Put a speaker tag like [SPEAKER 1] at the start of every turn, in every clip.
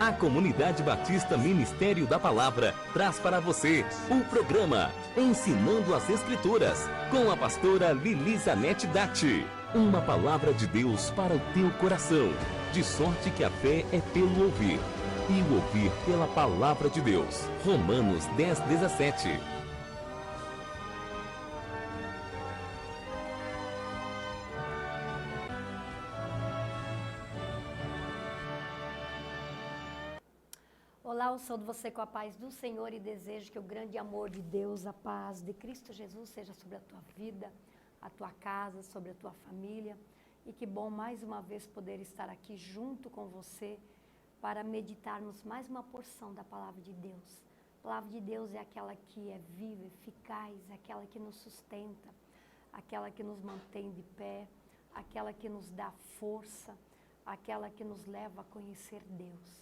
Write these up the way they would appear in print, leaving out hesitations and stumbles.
[SPEAKER 1] A Comunidade Batista Ministério da Palavra traz para você o programa Ensinando as Escrituras, com a pastora Lilizanete Datti. Uma palavra de Deus para o teu coração, de sorte que a fé é pelo ouvir, e o ouvir pela palavra de Deus. Romanos 10:17.
[SPEAKER 2] Olá, eu saúdo você com a paz do Senhor e desejo que o grande amor de Deus, a paz de Cristo Jesus seja sobre a tua vida, a tua casa, sobre a tua família. E que bom mais uma vez poder estar aqui junto com você para meditarmos mais uma porção da Palavra de Deus. A Palavra de Deus é aquela que é viva, eficaz, aquela que nos sustenta, aquela que nos mantém de pé, aquela que nos dá força, aquela que nos leva a conhecer Deus.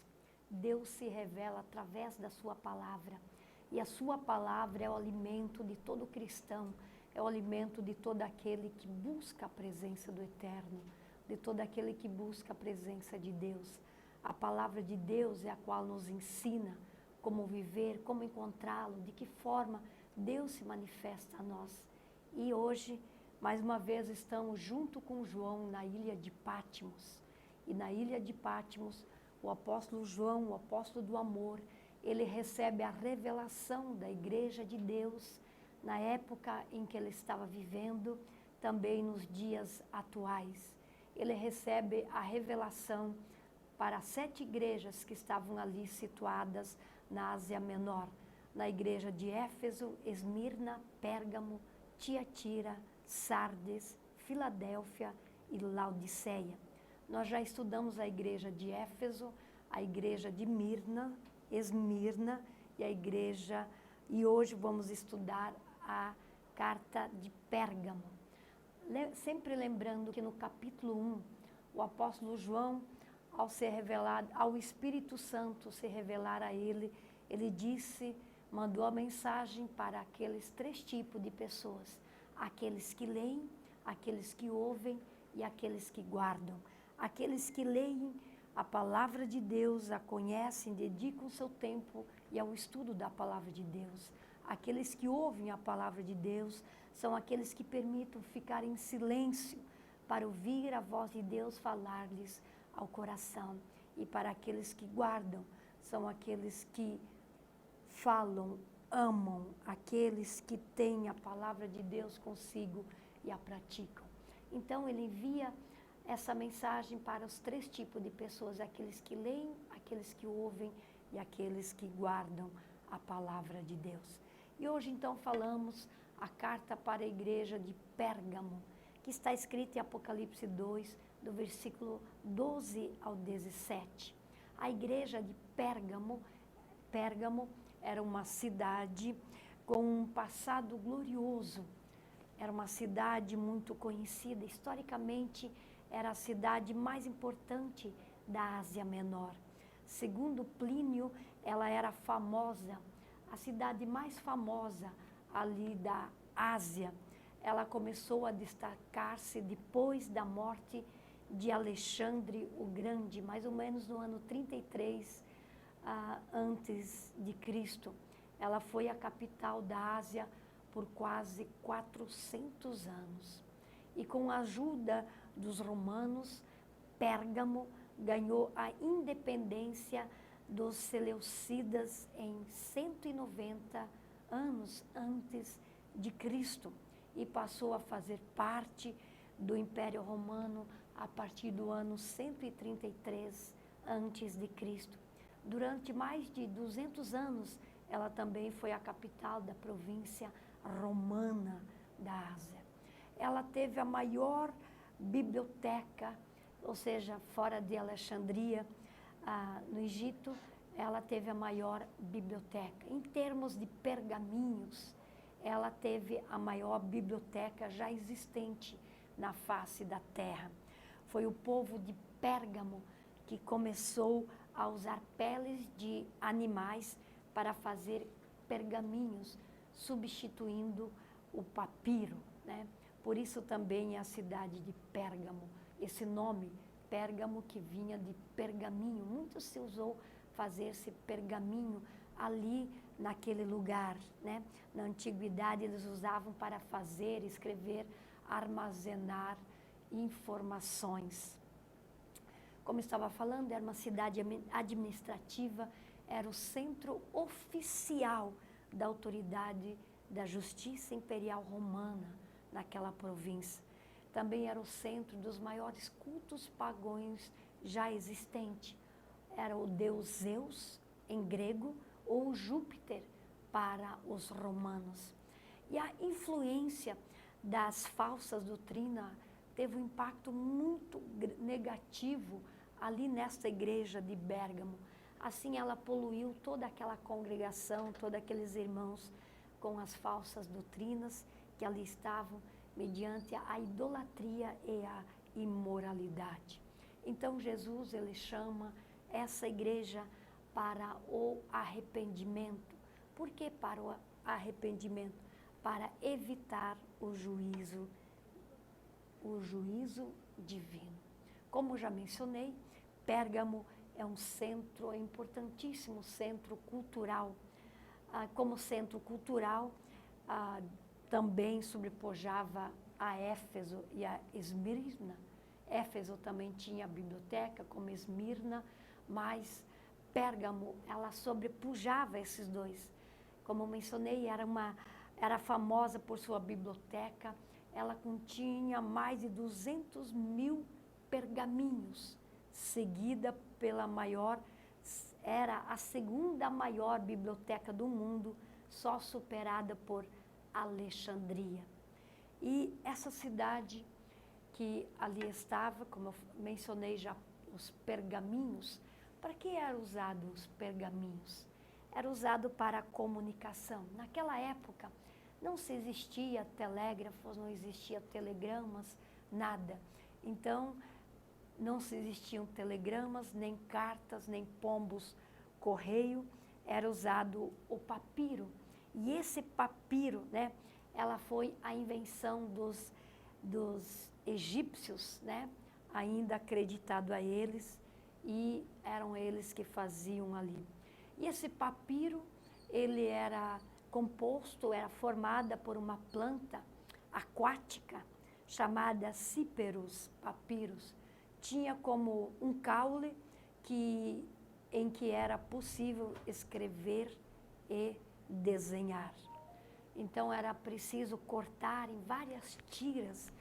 [SPEAKER 2] Deus se revela através da sua palavra, e a sua palavra é o alimento de todo cristão, é o alimento de todo aquele que busca a presença do Eterno, de todo aquele que busca a presença de Deus. A palavra de Deus é a qual nos ensina como viver, como encontrá-lo, de que forma Deus se manifesta a nós. E hoje, mais uma vez, estamos junto com João na ilha de Patmos. E na ilha de Patmos, o apóstolo João, o apóstolo do amor, ele recebe a revelação da igreja de Deus na época em que ele estava vivendo, também nos dias atuais. Ele recebe a revelação para 7 igrejas que estavam ali situadas na Ásia Menor, na igreja de Éfeso, Esmirna, Pérgamo, Tiatira, Sardes, Filadélfia e Laodiceia. Nós já estudamos a igreja de Éfeso, a igreja de Esmirna e hoje vamos estudar a carta de Pérgamo. Sempre lembrando que no capítulo 1, o apóstolo João, ao ser revelado, ao Espírito Santo se revelar a ele, ele mandou a mensagem para aqueles 3 tipos de pessoas: aqueles que leem, aqueles que ouvem e aqueles que guardam. Aqueles que leem a palavra de Deus, a conhecem, dedicam seu tempo e ao estudo da palavra de Deus. Aqueles que ouvem a palavra de Deus são aqueles que permitem ficar em silêncio para ouvir a voz de Deus falar-lhes ao coração. E para aqueles que guardam, são aqueles que falam, amam, aqueles que têm a palavra de Deus consigo e a praticam. Então ele envia essa mensagem para os 3 tipos de pessoas: aqueles que leem, aqueles que ouvem e aqueles que guardam a palavra de Deus. E hoje então falamos a carta para a igreja de Pérgamo, que está escrita em Apocalipse 2, do versículo 12 ao 17. A igreja de Pérgamo era uma cidade com um passado glorioso, era uma cidade muito conhecida, historicamente era a cidade mais importante da Ásia Menor. Segundo Plínio, ela era famosa, a cidade mais famosa ali da Ásia. Ela começou a destacar-se depois da morte de Alexandre o Grande, mais ou menos no ano 33 antes de Cristo. Ela foi a capital da Ásia por quase 400 anos. E com a ajuda dos romanos, Pérgamo ganhou a independência dos seleucidas em 190 anos antes de Cristo e passou a fazer parte do Império Romano a partir do ano 133 antes de Cristo. Durante mais de 200 anos, ela também foi a capital da província romana da Ásia. Ela teve a maior biblioteca, ou seja, fora de Alexandria, no Egito, ela teve a maior biblioteca. Em termos de pergaminhos, ela teve a maior biblioteca já existente na face da terra. Foi o povo de Pérgamo que começou a usar peles de animais para fazer pergaminhos, substituindo o papiro, né? Por isso também é a cidade de Pérgamo, esse nome, Pérgamo, que vinha de pergaminho, muito se usou fazer esse pergaminho ali naquele lugar, né? Na antiguidade eles usavam para fazer, escrever, armazenar informações. Como estava falando, era uma cidade administrativa, era o centro oficial da autoridade da justiça imperial romana naquela província. Também era o centro dos maiores cultos pagãos já existentes. Era o deus Zeus, em grego, ou Júpiter para os romanos. E a influência das falsas doutrinas teve um impacto muito negativo ali nessa igreja de Pérgamo. Assim ela poluiu toda aquela congregação, todos aqueles irmãos com as falsas doutrinas que ali estavam mediante a idolatria e a imoralidade. Então Jesus, ele chama essa igreja para o arrependimento. Por que para o arrependimento? Para evitar o juízo divino. Como já mencionei, Pérgamo é um centro, importantíssimo centro cultural. Como centro cultural, também sobrepujava a Éfeso e a Esmirna. Éfeso também tinha a biblioteca, como Esmirna, mas Pérgamo, ela sobrepujava esses dois. Como mencionei, era famosa por sua biblioteca, ela continha mais de 200.000 pergaminhos, seguida pela maior, era a segunda maior biblioteca do mundo, só superada por Alexandria. E essa cidade que ali estava, como eu mencionei já, os pergaminhos, para que eram usados os pergaminhos? Era usado para a comunicação. Naquela época não se existia telégrafos, não existia telegramas, nada. Então, não se existiam telegramas, nem cartas, nem pombos, correio, era usado o papiro. E esse papiro, né, ela foi a invenção dos egípcios, né, ainda acreditado a eles, e eram eles que faziam ali. E esse papiro, ele era composto, era formada por uma planta aquática chamada Cyperus papyrus. Tinha como um caule em que era possível escrever e desenhar. Então era preciso cortar em várias tiras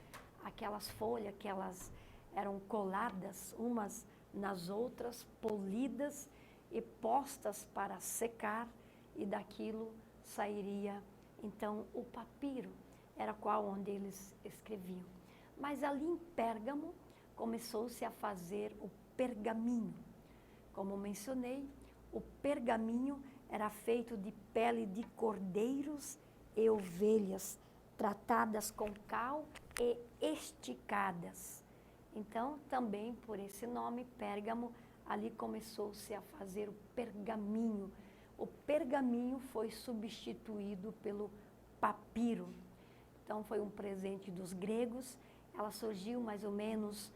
[SPEAKER 2] aquelas folhas que elas eram coladas umas nas outras, polidas e postas para secar, e daquilo sairia então o papiro, era qual onde eles escreviam. Mas ali em Pérgamo começou-se a fazer o pergaminho. Como mencionei, o pergaminho era feito de pele de cordeiros e ovelhas, tratadas com cal e esticadas. Então, também por esse nome, Pérgamo, ali começou-se a fazer o pergaminho. O pergaminho foi substituído pelo papiro. Então, foi um presente dos gregos. Ela surgiu mais ou menos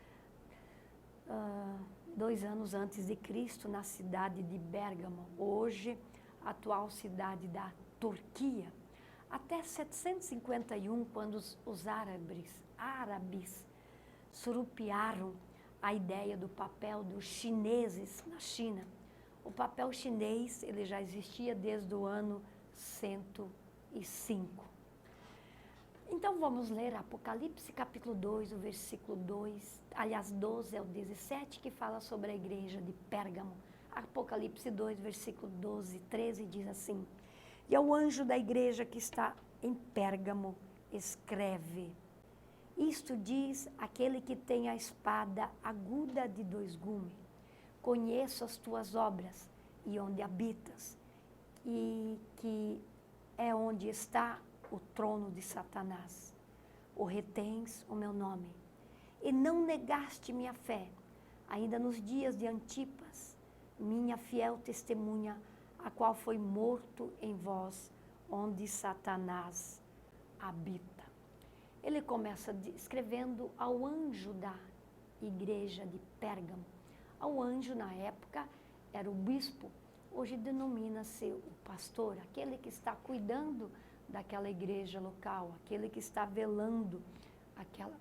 [SPEAKER 2] 2 anos antes de Cristo, na cidade de Pérgamo, hoje, atual cidade da Turquia. Até 751, quando os árabes surrupiaram a ideia do papel dos chineses na China. O papel chinês, ele já existia desde o ano 105. Então vamos ler Apocalipse capítulo 2, o versículo 12 ao 17, que fala sobre a igreja de Pérgamo. Apocalipse 2, versículo 12 e 13 diz assim: E ao anjo da igreja que está em Pérgamo, escreve: Isto diz aquele que tem a espada aguda de 2 gumes. Conheço as tuas obras e onde habitas, e que é onde está o trono de Satanás. O retens o meu nome, e não negaste minha fé, ainda nos dias de Antipas, minha fiel testemunha, a qual foi morto em vós, onde Satanás habita. Ele começa escrevendo ao anjo da igreja de Pérgamo. Ao anjo, na época, era o bispo, hoje denomina-se o pastor, aquele que está cuidando daquela igreja local, aquele que está velando aquela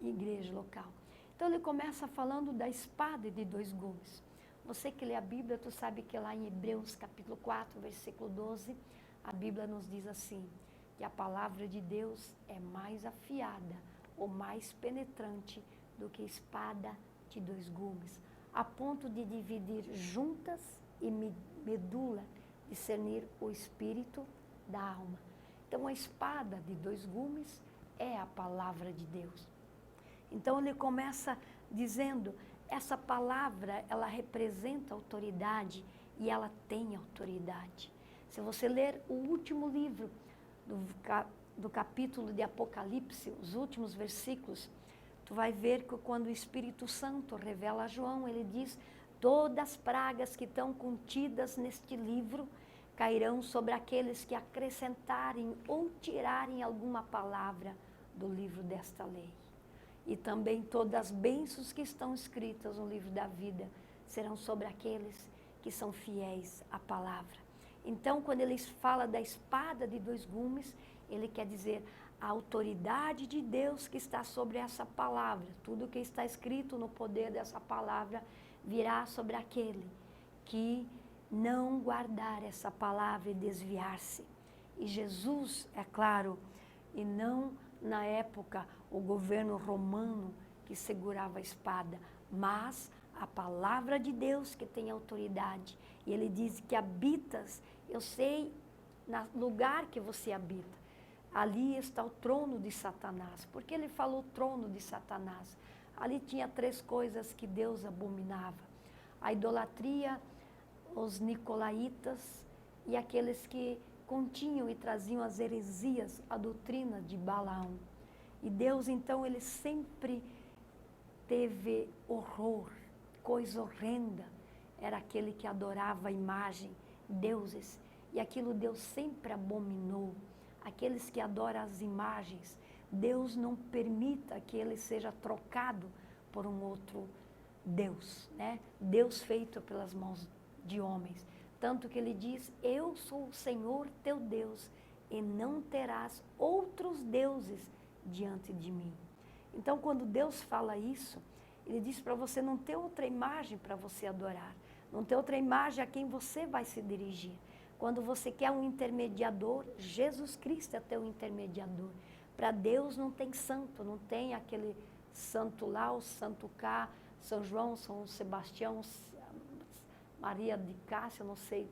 [SPEAKER 2] igreja local. Então ele começa falando da espada de dois gumes. Você que lê a Bíblia, tu sabe que lá em Hebreus capítulo 4, versículo 12, a Bíblia nos diz assim, que a palavra de Deus é mais afiada ou mais penetrante do que espada de dois gumes, a ponto de dividir juntas e medula, discernir o espírito da alma. Então a espada de dois gumes é a palavra de Deus. Então ele começa dizendo, essa palavra, ela representa autoridade e ela tem autoridade. Se você ler o último livro do capítulo de Apocalipse, os últimos versículos, tu vai ver que quando o Espírito Santo revela a João, ele diz, todas as pragas que estão contidas neste livro cairão sobre aqueles que acrescentarem ou tirarem alguma palavra do livro desta lei. E também todas as bênçãos que estão escritas no livro da vida serão sobre aqueles que são fiéis à palavra. Então, quando ele fala da espada de dois gumes, ele quer dizer a autoridade de Deus que está sobre essa palavra. Tudo que está escrito no poder dessa palavra virá sobre aquele que não guardar essa palavra e desviar-se. E Jesus, é claro, e não na época o governo romano que segurava a espada, mas a palavra de Deus que tem autoridade. E ele diz que habitas, eu sei, no lugar que você habita, ali está o trono de Satanás. Por que ele falou trono de Satanás? Ali tinha 3 coisas que Deus abominava: a idolatria, os nicolaítas e aqueles que continham e traziam as heresias, a doutrina de Balaão. E Deus, então, ele sempre teve horror, coisa horrenda, era aquele que adorava a imagem, deuses, e aquilo Deus sempre abominou. Aqueles que adoram as imagens, Deus não permita que ele seja trocado por um outro Deus, né? Deus feito pelas mãos de homens. Tanto que ele diz, eu sou o Senhor teu Deus, e não terás outros deuses diante de mim. Então, quando Deus fala isso, ele diz para você não ter outra imagem para você adorar, não ter outra imagem a quem você vai se dirigir. Quando você quer um intermediador, Jesus Cristo é teu intermediador. Para Deus não tem santo, não tem aquele santo lá, o santo cá, São João, São Sebastião, Maria de Cássia, não sei,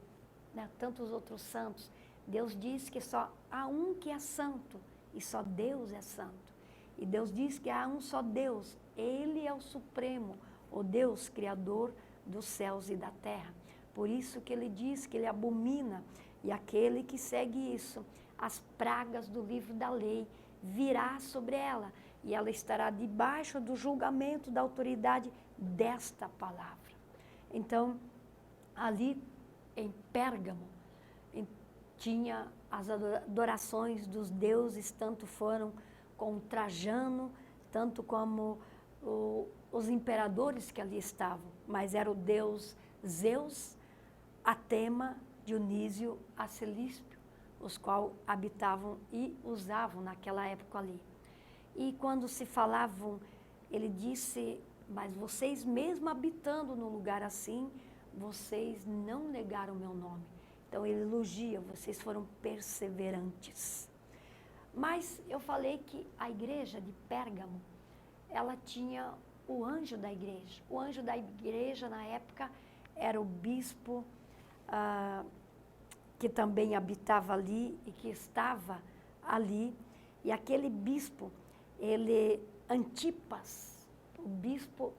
[SPEAKER 2] né, tantos outros santos. Deus diz que só há um que é santo e só Deus é santo. E Deus diz que há um só Deus, Ele é o Supremo, o Deus Criador dos céus e da terra. Por isso que Ele diz que Ele abomina, e aquele que segue isso, as pragas do livro da lei virá sobre ela, e ela estará debaixo do julgamento da autoridade desta palavra. Então, ali em Pérgamo, tinha as adorações dos deuses, tanto foram com Trajano, tanto como os imperadores que ali estavam, mas era o deus Zeus, Atema, Dionísio, Acilíspio, os quais habitavam e usavam naquela época ali. E quando se falavam, ele disse, mas vocês mesmo habitando num lugar assim, vocês não negaram meu nome. Então ele elogia, vocês foram perseverantes. Mas eu falei que a igreja de Pérgamo, ela tinha o anjo da igreja. O anjo da igreja na época era o bispo que também habitava ali e que estava ali. E aquele bispo, ele, Antipas, o bispo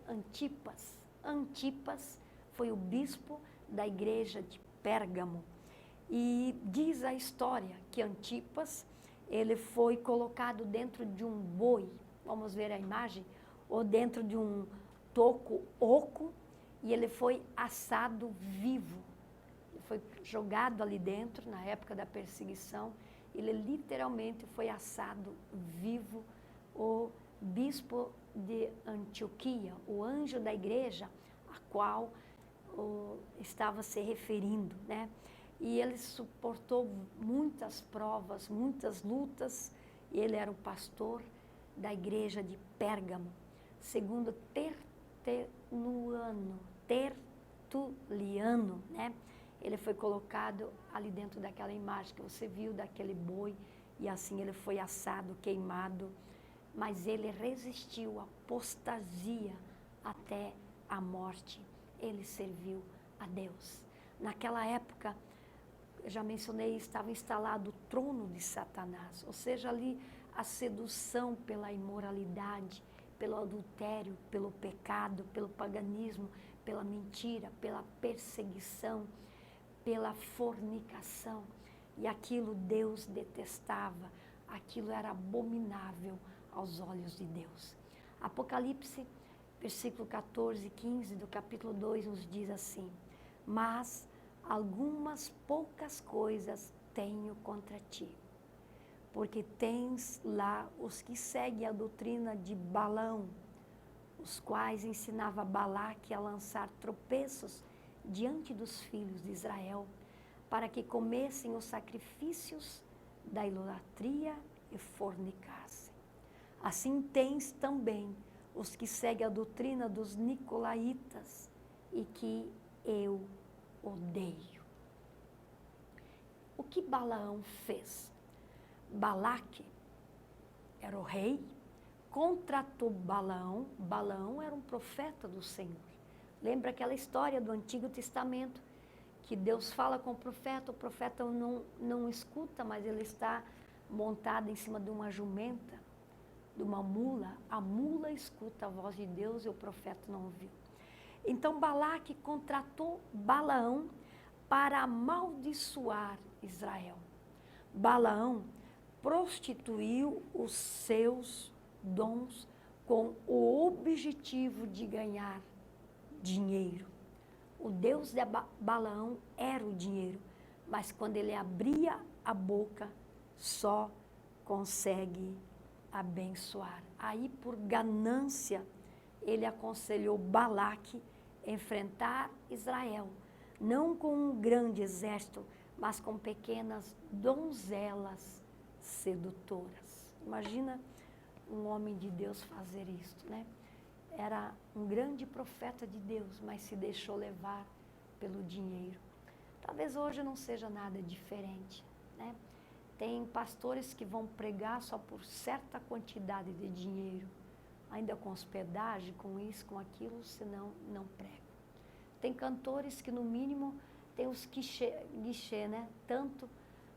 [SPEAKER 2] Antipas foi o bispo da igreja de Pérgamo. E diz a história que Antipas, ele foi colocado dentro de um boi, vamos ver a imagem, ou dentro de um toco oco, e ele foi assado vivo. Ele foi jogado ali dentro, na época da perseguição, ele literalmente foi assado vivo. O bispo de Antioquia, o anjo da igreja, a qual estava se referindo, né? E ele suportou muitas provas, muitas lutas. Ele era o pastor da igreja de Pérgamo, segundo Tertuliano, né? Ele foi colocado ali dentro daquela imagem que você viu, daquele boi, e assim ele foi assado, queimado, mas ele resistiu à apostasia até a morte. Ele serviu a Deus. Naquela época, eu já mencionei, estava instalado o trono de Satanás, ou seja, ali a sedução pela imoralidade, pelo adultério, pelo pecado, pelo paganismo, pela mentira, pela perseguição, pela fornicação. E aquilo Deus detestava, aquilo era abominável aos olhos de Deus. Apocalipse, versículo 14 e 15 do capítulo 2 nos diz assim: mas algumas poucas coisas tenho contra ti, porque tens lá os que seguem a doutrina de Balaão, os quais ensinava Balaque a lançar tropeços diante dos filhos de Israel, para que comessem os sacrifícios da idolatria e fornicassem. Assim tens também os que seguem a doutrina dos nicolaítas, e que eu odeio. O que Balaão fez? Balaque era o rei, contratou Balaão. Balaão era um profeta do Senhor. Lembra aquela história do Antigo Testamento, que Deus fala com o profeta não escuta, mas ele está montado em cima de uma jumenta, de uma mula. A mula escuta a voz de Deus e o profeta não ouviu. Então Balaque contratou Balaão para amaldiçoar Israel. Balaão prostituiu os seus dons com o objetivo de ganhar dinheiro. O Deus de Balaão era o dinheiro, mas quando ele abria a boca, só consegue abençoar. Aí, por ganância, ele aconselhou Balaque enfrentar Israel, não com um grande exército, mas com pequenas donzelas sedutoras. Imagina um homem de Deus fazer isso, né? Era um grande profeta de Deus, mas se deixou levar pelo dinheiro. Talvez hoje não seja nada diferente, né? Tem pastores que vão pregar só por certa quantidade de dinheiro, ainda com hospedagem, com isso, com aquilo, senão não pregam. Tem cantores que no mínimo tem os guichê, né?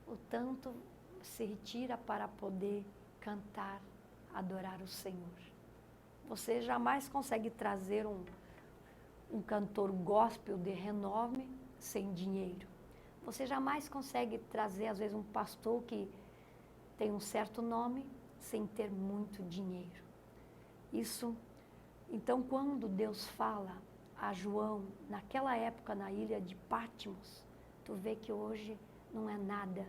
[SPEAKER 2] O tanto se retira para poder cantar, adorar o Senhor. Você jamais consegue trazer um cantor gospel de renome sem dinheiro. Você jamais consegue trazer, às vezes, um pastor que tem um certo nome sem ter muito dinheiro. Então, quando Deus fala a João, naquela época na ilha de Patmos, tu vê que hoje não é nada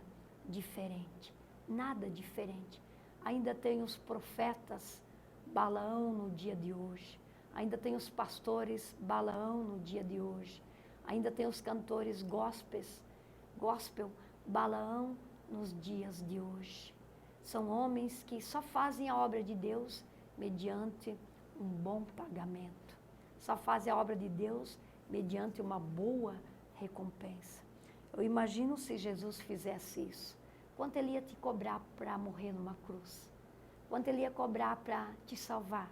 [SPEAKER 2] diferente. Nada diferente. Ainda tem os profetas Balaão no dia de hoje. Ainda tem os pastores Balaão no dia de hoje. Ainda tem os cantores gospel Balaão nos dias de hoje. São homens que só fazem a obra de Deus mediante um bom pagamento. Só fazem a obra de Deus mediante uma boa recompensa. Eu imagino se Jesus fizesse isso. Quanto ele ia te cobrar para morrer numa cruz? Quanto ele ia cobrar para te salvar?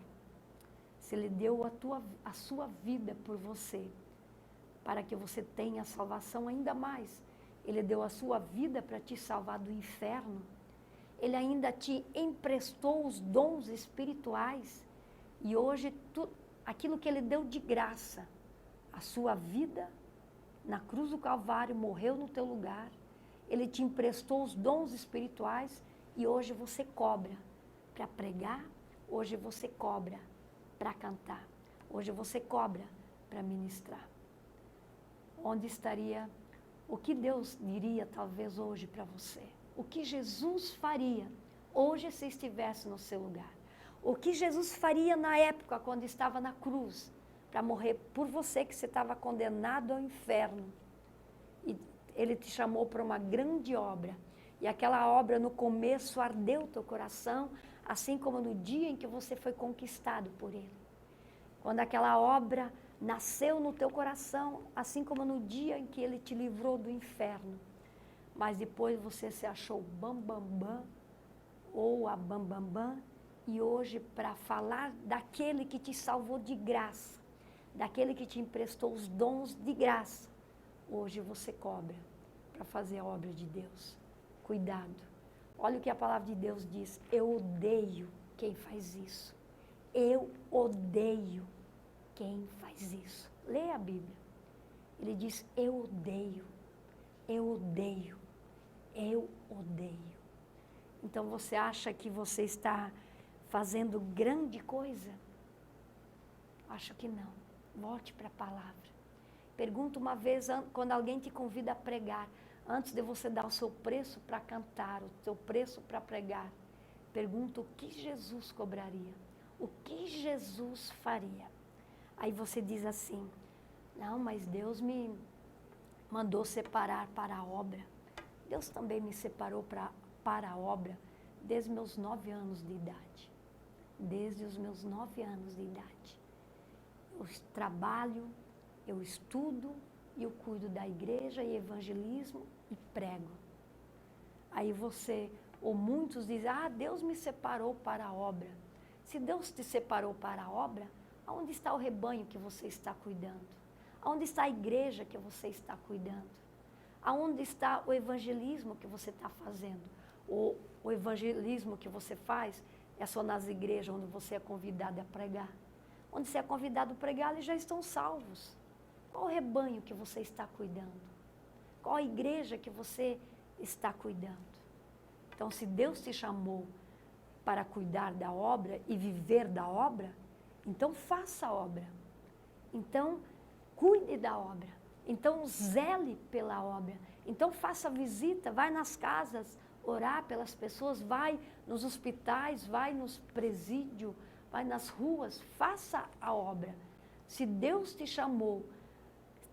[SPEAKER 2] Se ele deu a sua vida por você, para que você tenha salvação ainda mais. Ele deu a sua vida para te salvar do inferno. Ele ainda te emprestou os dons espirituais. E hoje, aquilo que ele deu de graça, a sua vida, na cruz do Calvário, morreu no teu lugar. Ele te emprestou os dons espirituais e hoje você cobra para pregar, hoje você cobra para cantar, hoje você cobra para ministrar. Onde estaria, o que Deus diria talvez hoje para você? O que Jesus faria hoje se estivesse no seu lugar? O que Jesus faria na época quando estava na cruz? para morrer por você, que você estava condenado ao inferno. E Ele te chamou para uma grande obra. E aquela obra no começo ardeu o teu coração, assim como no dia em que você foi conquistado por Ele. Quando aquela obra nasceu no teu coração, assim como no dia em que Ele te livrou do inferno. Mas depois você se achou bam, ou a bam, e hoje para falar daquele que te salvou de graça, daquele que te emprestou os dons de graça, hoje você cobra para fazer a obra de Deus. Cuidado. Olha o que a palavra de Deus diz. Eu odeio quem faz isso. Eu odeio quem faz isso. Leia a Bíblia. Ele diz, eu odeio, eu odeio, eu odeio. Então você acha que você está fazendo grande coisa? Acho que não. Volte para a palavra. Pergunta uma vez, quando alguém te convida a pregar, antes de você dar o seu preço para cantar, o seu preço para pregar, pergunta o que Jesus cobraria, o que Jesus faria. Aí você diz assim, não, mas Deus me mandou separar para a obra. Deus também me separou para a obra desde meus 9 anos de idade. Desde os meus 9 anos de idade. Eu trabalho, eu estudo e eu cuido da igreja e evangelismo e prego. Aí você, ou muitos dizem, Deus me separou para a obra. Se Deus te separou para a obra, aonde está o rebanho que você está cuidando? Aonde está a igreja que você está cuidando? Aonde está o evangelismo que você está fazendo? O evangelismo que você faz é só nas igrejas onde você é convidado a pregar. Onde você é convidado a pregar, eles já estão salvos. Qual o rebanho que você está cuidando? Qual a igreja que você está cuidando? Então, se Deus te chamou para cuidar da obra e viver da obra, então faça a obra. Então, cuide da obra. Então, zele pela obra. Então, faça visita, vai nas casas, orar pelas pessoas, vai nos hospitais, vai nos presídios, vai nas ruas, faça a obra. Se Deus te chamou,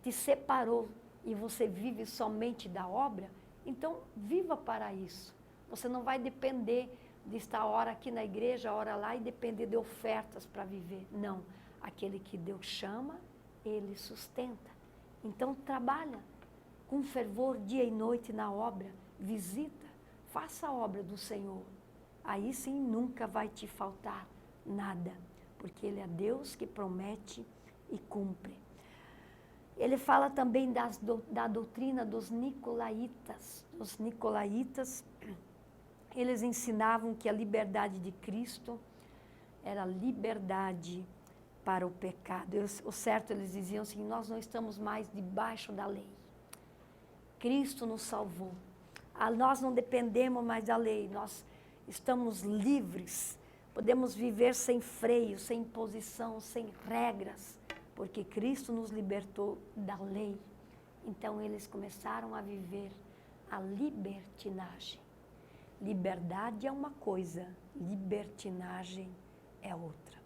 [SPEAKER 2] te separou e você vive somente da obra, então viva para isso. Você não vai depender de estar hora aqui na igreja, hora lá e depender de ofertas para viver. Não, aquele que Deus chama, Ele sustenta. Então trabalha com fervor dia e noite na obra, visita, faça a obra do Senhor. Aí sim nunca vai te faltar nada, porque Ele é Deus que promete e cumpre. Ele fala também da doutrina dos nicolaítas. Os nicolaítas, eles ensinavam que a liberdade de Cristo era liberdade para o pecado. O certo, eles diziam assim, nós não estamos mais debaixo da lei. Cristo nos salvou. Nós não dependemos mais da lei, nós estamos livres. Podemos viver sem freio, sem imposição, sem regras, porque Cristo nos libertou da lei. Então eles começaram a viver a libertinagem. Liberdade é uma coisa, libertinagem é outra.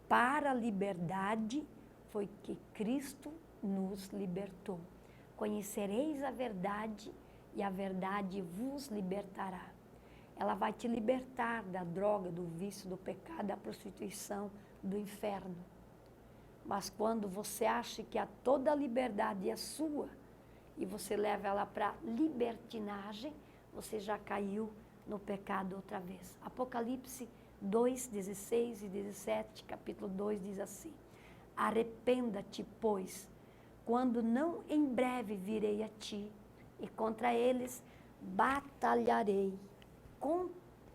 [SPEAKER 2] Para a liberdade foi que Cristo nos libertou. Conhecereis a verdade e a verdade vos libertará. Ela vai te libertar da droga, do vício, do pecado, da prostituição, do inferno. Mas quando você acha que toda a liberdade é sua e você leva ela para libertinagem, você já caiu no pecado outra vez. Apocalipse 2, 16 e 17, capítulo 2 diz assim, arrependa-te, pois, quando não em breve virei a ti e contra eles batalharei com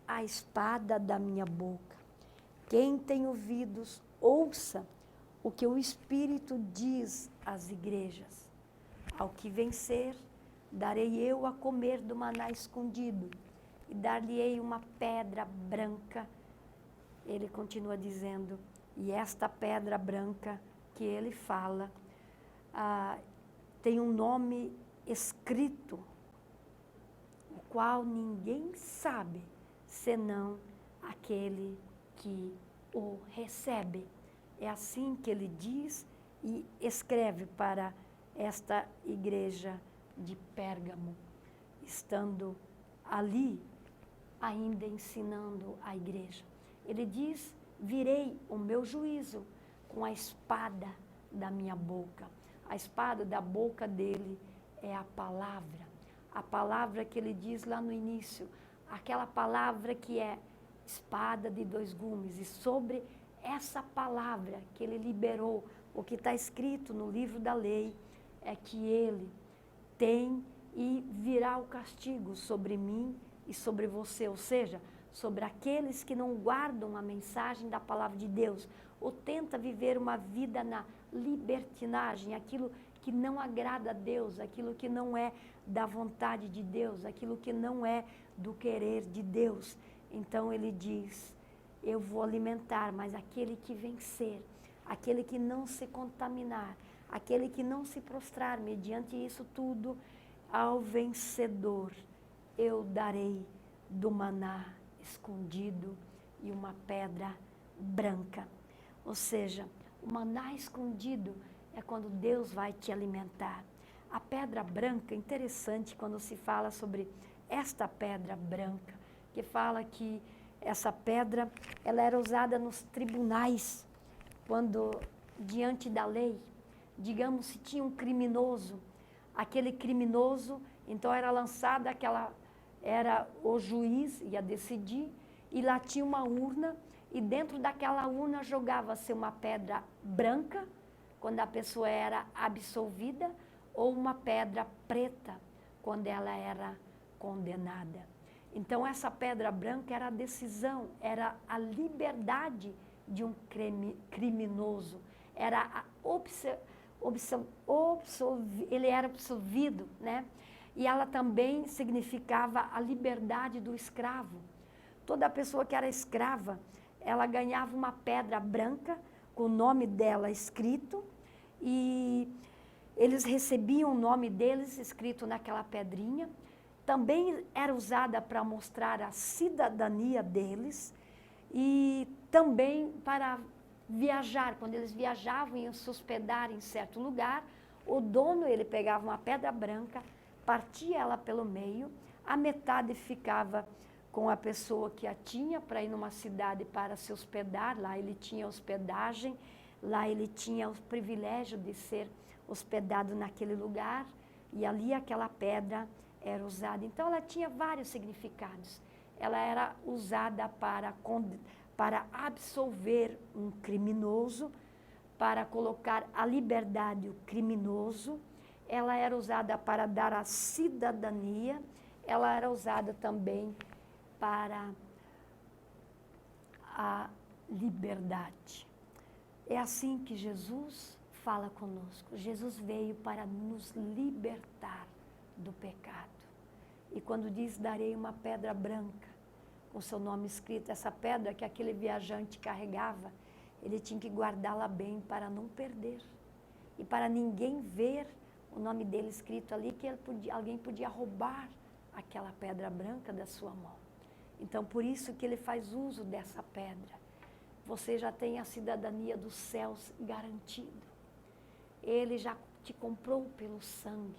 [SPEAKER 2] a espada da minha boca. Quem tem ouvidos, ouça o que o Espírito diz às igrejas. Ao que vencer, darei eu a comer do maná escondido e dar-lhe-ei uma pedra branca. Ele continua dizendo, e esta pedra branca que ele fala, tem um nome escrito, o qual ninguém sabe, senão aquele que o recebe. É assim que ele diz e escreve para esta igreja de Pérgamo, estando ali ainda ensinando a igreja. Ele diz: virei o meu juízo com a espada da minha boca. A espada da boca dele é a palavra que ele diz lá no início, aquela palavra que é espada de dois gumes. E sobre essa palavra que ele liberou, o que está escrito no livro da lei, é que ele tem e virá o castigo sobre mim e sobre você, ou seja, sobre aqueles que não guardam a mensagem da palavra de Deus, ou tenta viver uma vida na libertinagem, aquilo que não agrada a Deus, aquilo que não é da vontade de Deus, aquilo que não é do querer de Deus. Então ele diz: eu vou alimentar, mas aquele que vencer, aquele que não se contaminar, aquele que não se prostrar mediante isso tudo, ao vencedor eu darei do maná escondido e uma pedra branca. Ou seja, o maná escondido é quando Deus vai te alimentar. A pedra branca, interessante quando se fala sobre esta pedra branca, que fala que essa pedra, ela era usada nos tribunais, quando diante da lei, digamos, se tinha um criminoso, aquele criminoso, então era lançada aquela, era o juiz ia decidir, e lá tinha uma urna, e dentro daquela urna jogava-se uma pedra branca, quando a pessoa era absolvida, ou uma pedra preta, quando ela era condenada. Então essa pedra branca era a decisão, era a liberdade de um criminoso, era ele era absolvido, né? E ela também significava a liberdade do escravo. Toda pessoa que era escrava, ela ganhava uma pedra branca com o nome dela escrito, e eles recebiam o nome deles escrito naquela pedrinha. Também era usada para mostrar a cidadania deles, e também para viajar. Quando eles viajavam e iam se hospedar em certo lugar, o dono, ele pegava uma pedra branca, partia ela pelo meio, a metade ficava com a pessoa que a tinha para ir numa cidade para se hospedar. Lá ele tinha hospedagem, lá ele tinha o privilégio de ser hospedado naquele lugar, e ali aquela pedra era usada. Então ela tinha vários significados. Ela era usada para absolver um criminoso, para colocar a liberdade o criminoso. Ela era usada para dar a cidadania. Ela era usada também para a liberdade. É assim que Jesus fala conosco. Jesus veio para nos libertar do pecado. E quando diz: darei uma pedra branca com seu nome escrito, essa pedra que aquele viajante carregava, ele tinha que guardá-la bem para não perder. E para ninguém ver o nome dele escrito ali, que alguém podia roubar aquela pedra branca da sua mão. Então, por isso que ele faz uso dessa pedra. Você já tem a cidadania dos céus garantido. Ele já te comprou pelo sangue.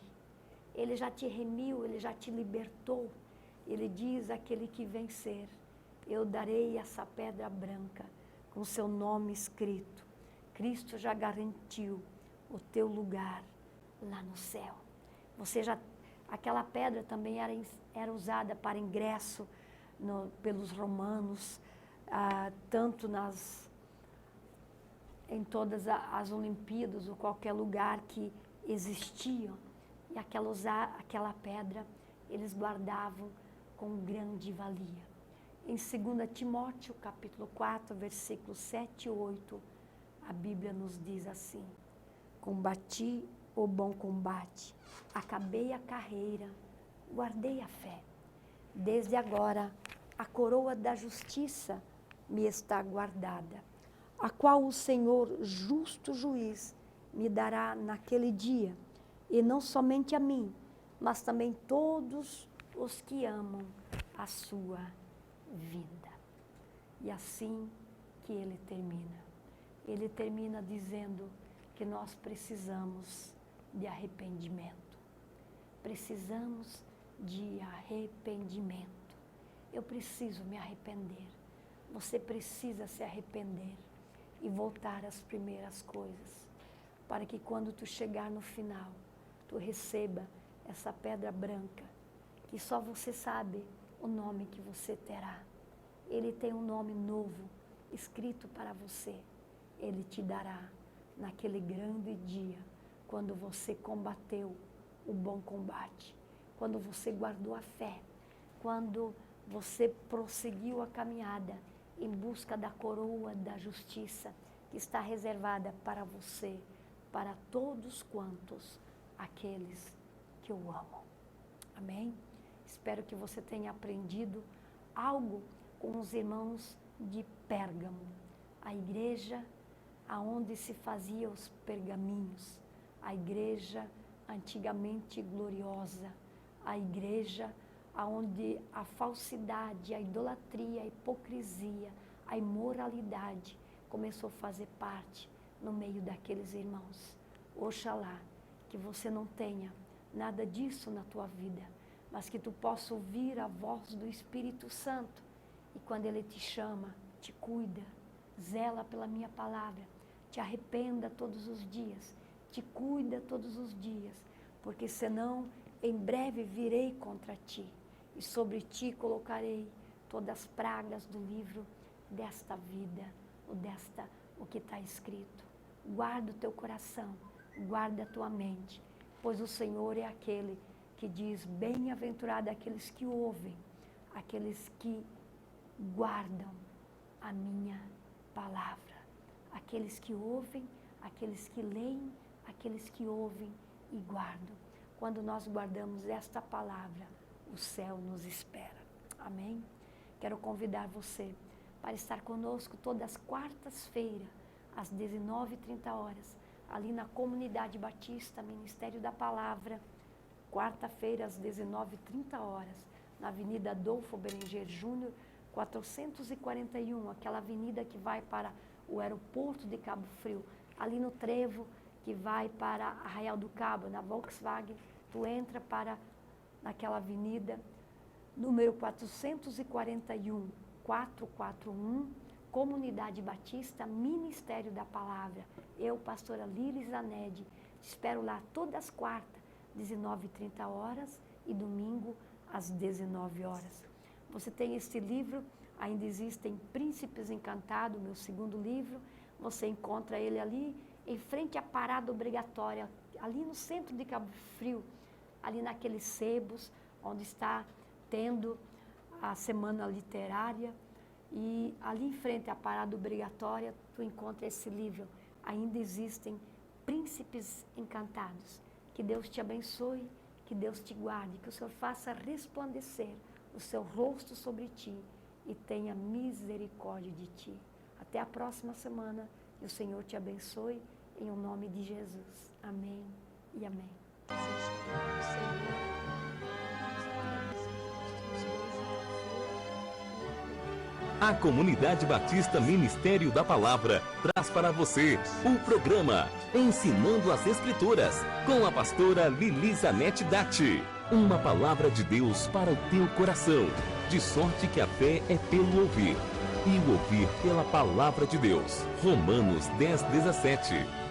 [SPEAKER 2] Ele já te remiu, ele já te libertou. Ele diz: aquele que vencer, eu darei essa pedra branca com seu nome escrito. Cristo já garantiu o teu lugar lá no céu. Aquela pedra também era usada para ingresso pelos romanos, tanto em todas as Olimpíadas ou qualquer lugar que existiam. E aquela pedra eles guardavam com grande valia. Em 2 Timóteo, capítulo 4, versículos 7 e 8, a Bíblia nos diz assim: combati o bom combate, acabei a carreira, guardei a fé. Desde agora, a coroa da justiça me está guardada, a qual o Senhor, justo juiz, me dará naquele dia, e não somente a mim, mas também todos os que amam a sua vinda. E assim que ele termina, ele termina dizendo que nós precisamos de arrependimento. Precisamos de arrependimento. Eu preciso me arrepender. Você precisa se arrepender e voltar às primeiras coisas, para que quando tu chegar no final, tu receba essa pedra branca, que só você sabe o nome que você terá. Ele tem um nome novo, escrito para você. Ele te dará naquele grande dia, quando você combateu o bom combate, quando você guardou a fé, quando você prosseguiu a caminhada em busca da coroa da justiça, que está reservada para você, para todos quantos aqueles que o amam. Amém? Espero que você tenha aprendido algo com os irmãos de Pérgamo, a igreja aonde se faziam os pergaminhos, a igreja antigamente gloriosa, a igreja aonde a falsidade, a idolatria, a hipocrisia, a imoralidade começou a fazer parte no meio daqueles irmãos. Oxalá que você não tenha nada disso na tua vida, mas que tu possa ouvir a voz do Espírito Santo e quando Ele te chama, te cuida, zela pela minha palavra, te arrependa todos os dias, te cuida todos os dias, porque senão em breve virei contra ti e sobre ti colocarei todas as pragas do livro desta vida, o que está escrito. Guarda o teu coração, guarda a tua mente, pois o Senhor é aquele que diz, bem-aventurado aqueles que ouvem, aqueles que guardam a minha palavra, aqueles que ouvem, aqueles que leem, aqueles que ouvem e guardam. Quando nós guardamos esta palavra, o céu nos espera. Amém? Quero convidar você para estar conosco todas as quartas-feiras, às 19h30, ali na Comunidade Batista, Ministério da Palavra, quarta-feira às 19h30, na Avenida Adolfo Berenger Júnior, 441, aquela avenida que vai para o aeroporto de Cabo Frio, ali no trevo que vai para Arraial do Cabo, na Volkswagen, tu entra para naquela avenida, número 441, 441, Comunidade Batista, Ministério da Palavra. Eu, pastora Lili Zanedi, te espero lá todas as quartas, 19h30 e domingo às 19h. Você tem este livro, ainda existem Príncipes Encantados, meu segundo livro, você encontra ele ali em frente à parada obrigatória, ali no centro de Cabo Frio, ali naqueles sebos, onde está tendo a semana literária, e ali em frente à parada obrigatória, tu encontra esse livro. Ainda existem Príncipes Encantados. Que Deus te abençoe, que Deus te guarde, que o Senhor faça resplandecer o seu rosto sobre ti e tenha misericórdia de ti. Até a próxima semana e o Senhor te abençoe em o nome de Jesus. Amém e amém.
[SPEAKER 1] A Comunidade Batista Ministério da Palavra traz para você o programa Ensinando as Escrituras, com a pastora Lili Zanete Datti. Uma palavra de Deus para o teu coração, de sorte que a fé é pelo ouvir, e o ouvir pela palavra de Deus. Romanos 10:17.